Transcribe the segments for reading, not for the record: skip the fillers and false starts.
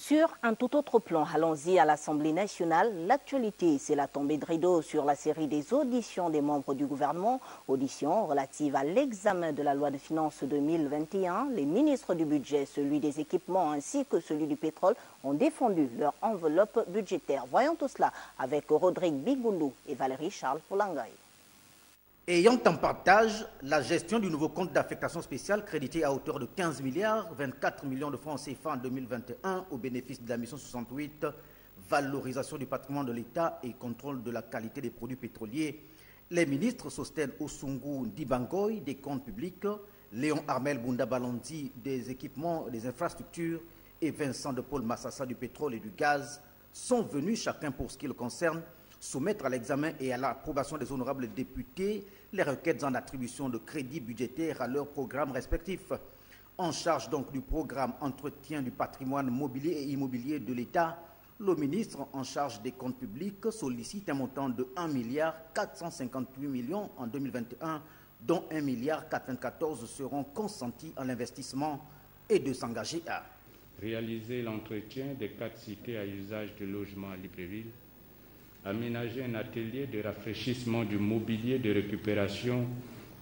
Sur un tout autre plan, allons-y à l'Assemblée nationale. L'actualité, c'est la tombée de rideau sur la série des auditions des membres du gouvernement. Auditions relatives à l'examen de la loi de finances 2021. Les ministres du budget, celui des équipements ainsi que celui du pétrole ont défendu leur enveloppe budgétaire. Voyons tout cela avec Rodrigue Bigoulou et Valérie Charles Poulangay. Ayant en partage la gestion du nouveau compte d'affectation spéciale crédité à hauteur de 15 milliards 24 millions de francs CFA en 2021 au bénéfice de la mission 68, valorisation du patrimoine de l'État et contrôle de la qualité des produits pétroliers, les ministres Sostène Osungu Dibangoy des comptes publics, Léon Armel Bunda Balandi des équipements et des infrastructures et Vincent de Paul Massassa du pétrole et du gaz sont venus chacun pour ce qui le concerne soumettre à l'examen et à l'approbation des honorables députés les requêtes en attribution de crédits budgétaires à leurs programmes respectifs. En charge donc du programme Entretien du patrimoine mobilier et immobilier de l'État, le ministre en charge des comptes publics sollicite un montant de 1 milliard 458 millions en 2021, dont 1 milliard 494 seront consentis en investissement et de s'engager à réaliser l'entretien des 4 cités à usage de logement à Libreville, aménager un atelier de rafraîchissement du mobilier de récupération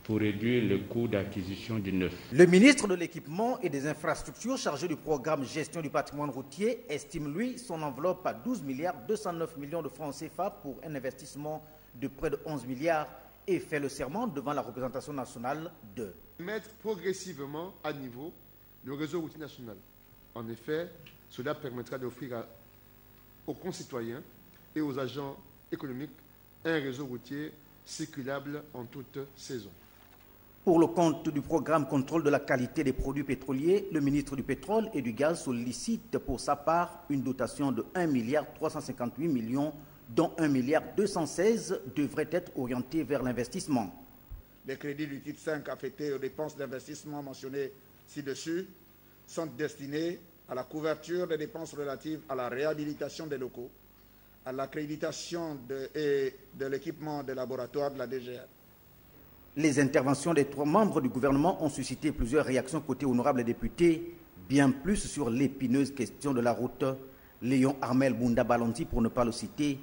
pour réduire le coût d'acquisition du neuf. Le ministre de l'Équipement et des Infrastructures chargé du programme Gestion du patrimoine routier estime, lui, son enveloppe à 12 milliards 209 millions de francs CFA pour un investissement de près de 11 milliards et fait le serment devant la représentation nationale de mettre progressivement à niveau le réseau routier national. En effet, cela permettra d'offrir aux concitoyens et aux agents économiques un réseau routier circulable en toute saison. Pour le compte du programme contrôle de la qualité des produits pétroliers, le ministre du pétrole et du gaz sollicite pour sa part une dotation de 1 milliard 358 millions, dont 1 milliard 216 devrait être orienté vers l'investissement. Les crédits du titre 5 affectés aux dépenses d'investissement mentionnées ci-dessus sont destinés à la couverture des dépenses relatives à la réhabilitation des locaux, à l'accréditation de l'équipement des laboratoires de la DGR. Les interventions des 3 membres du gouvernement ont suscité plusieurs réactions côté honorables députés, bien plus sur l'épineuse question de la route Léon Armel Bunda Balandi, pour ne pas le citer,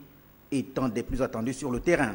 étant des plus attendus sur le terrain.